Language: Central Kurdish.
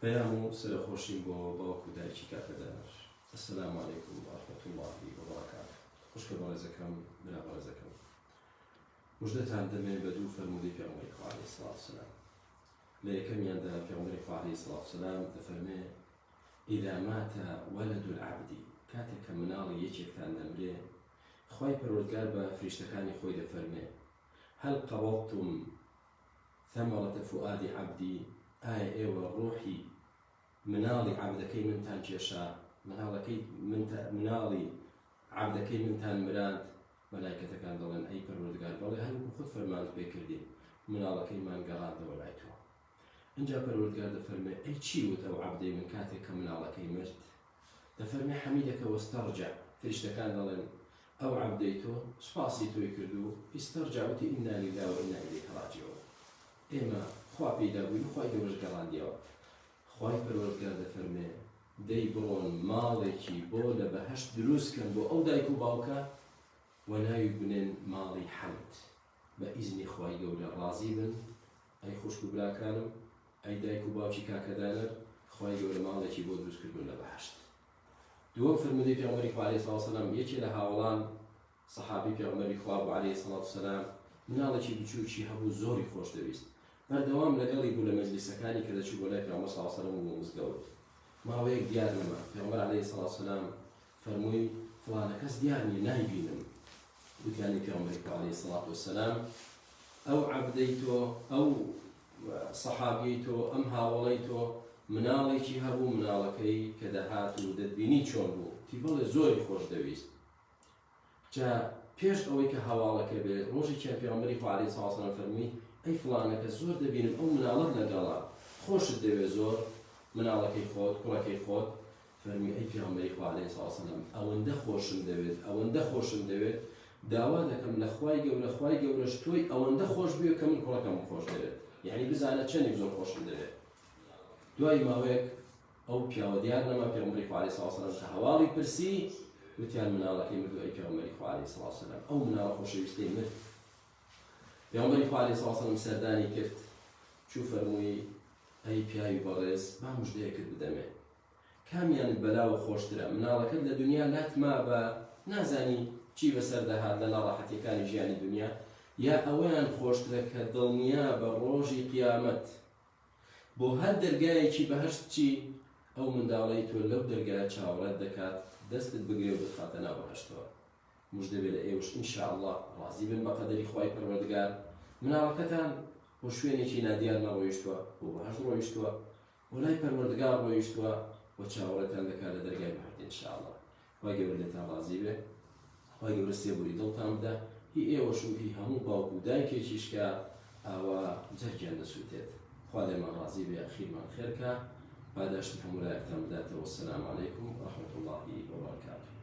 پەیام و سەرخۆشیم بۆ باوکو و دایکی کاکەدار. ئەسەلامو عەلەیکوم وەڕەحمەتوڵڵاهی وەبەڕەکاتوه. خوشکە بەڕێزەکەم، برا بەڕێزەکەم، موژدەتان دەمێ بە دوو فەرموودەی پێغەمبەری خوا عەلەیهی سڵاتو وسەلام. لە یەکەمیاندا پێغەمبەری خوا عەلەیهی سڵاتو وسەلام دەفەرمێ ئیذا مات وەلەد العەبد، کاتێک کە مناڵی یەکێکتان دەمرێ، خوای پەروەردگار بە فریشتەکانی خۆی دەفەرمێ هەل قەبەڵتم ثەمەرەتە فوئادی عەبدی، ئایا ئێوە ڕۆحی مناڵی عەبدەکەی منتان کێشا، مناڵی عەبدەکەی منتان مراند؟ مەلایکەتەکان دەڵێن ئەی پەروەردگار بەڵێ هەروەکو خۆت فەرمانت پێ کردی، مناڵەکەیمان گەڕاندەوە لای تۆ. اینجا پەروەردگار دەفەرمێ ئەی چی وت ئەو عەبدەی من کاتێک کە مناڵەکەی مرد؟ دەفەرمێ حەمیدەکە وەستەرجع. فریشتەکان دەڵێن ئەو عەبدەی تۆ سوپاسی تۆی کردو، ئیستەرجع وتی ئینا لیللا و ئینا ئیلەیهی ڕاجعون. ئێمە خوا پەیدا بووین و خوای گەورەش گەڕاندیەوە. خوای پەروەردگار دەفەرمێ دەی بڕۆن ماڵێکی بۆ لە بەهەشت دروستکەن بۆ ئەو دایک و باوکە و ناوی بنێن ماڵی حەمد. بە ئیزنی خوای گەورە ڕازی بن. ئەی خوشک و براکانم، ئەی دایک و باوکی کاکەدانەر، خوای گەورە ماڵێکی بۆ دروست کردوون لە بەهەشت. دووەم فەرموودەی پێغەمبەری خوا عەلەیهی سڵاتو وسەلام، یەکێ لە هاوڵان سەحابی پێغەمبەری خوا بوو عەلەیهی سڵاتو وسەلام، مناڵێکی بچووکی هەبوو زۆری خۆش دەویست. بەردەوام لەگەڵی بوو لە مەجلیسەکانی کە دەچوو بۆ لای پێغەمبەر صلی الله علیه و سلم و مزگەوت. ماوەیەک دیار نەما، پێغەمبەر عەلەیهی سڵاتو وسەلام فەرمووی فڵانە کەس دیار نییە نایبینم. وتیانی پێغەمبەری خوا عەلەیهی سڵاتو وسەلام ئەو عەبدەی تۆ، ئەو سەحابیەی تۆ، ئەم هاوڵەی تۆ مناڵێکی هەبوو، مناڵەکەی کە دەهات و دەتبینی چۆن بوو، تی بەڵێ زۆری خۆش دەویست. جا پێش ئەوەی کە هەواڵەکە بێ، ڕۆژێکیان پێغەمبەری خوا عەلەیهی سڵاتو وسەلام فەرمووی ئەی فڵانە کەس زۆر دەبینم ئەو مناڵەت لەگەڵا، خۆشت دەوێت زۆر، مناڵەکەی خۆت، کوڕەکەی خۆت؟ فەرمووی ئەی پێغەمبەری خوا عەلەیهی سڵاتو وسەلام ئەوەندە خۆشم دەوێت، ئەوەندە خۆشم دەوێت، داوا دەکەم لە خوای گەورەش تۆی ئەوەندە خۆش بێ کە من کوڕەکەم خۆش دەوێت، یعنی بزانە چەندێک زۆر خۆشم دەوێت. دوای ماوەیەک ئەو پیاوە دیار نەما، پێغەمبەری خوا عەلەیهی سڵاتو وسەلام کە هەواڵی پرسی، وتیان مناڵەکەی مردووە. ئەی پێغەمبەری خوا عەلەیهی سڵاتو وسەلام ئەو مناڵە خۆشەویستەی مرد. پێغەمبەری خوا عەلەیهی سڵاتو وسەلام سەردانی کرد، چوو فەرمووی ئەی پیاوی بەڕێز، با موژدەیەکت بدەمێ، کامیانت بەلاوە خۆشترە، مناڵەکەت لە دنیا لاتما بە نازانی چی بەسەر دەهات لە ناڕەحەتیەکانی ژیانی دنیا، یا ئەوەیان خۆشترە کە دڵنیا بە ڕۆژی قیامەت بۆ هەر دەرگایەکی بەهەشت چی ئەو منداڵەی تۆ لەو دەرگایە چاوەڕێت دەکات، دەستت بگرێ و بخاتە ناو بەهەشتەوە. موژدە بێ لە ئێوەش ئینشاءالله ڕازی بن بە قەدەری خوای پەروەردگار، مناڵەکەتان بۆ شوێنێکی نادیار نەڕۆیشتووە، بۆ بەهەشت ڕۆیشتووە، بۆ لای پەروەردگار ڕۆیشتووە و چاوەڕێتان دەکات لە دەرگای بەهەشت ئینشاءالله. خوای گەورە لێتان ڕازی بێ، خوای گەورە سێبوری دڵتان بدە، هی ئێوەش و هی هەموو باوک و دایکێکیش کە ئاوا جەرگیان دەسووتێت. خوا لێمان ڕازی بێ، ئەخیرمان خێرکە، پاداشتی هەموو لایەکتان بداتەوە. وەسەلامو عەلەیکوم وەڕەحمەتوڵڵاهی وەبەرەکاتوه.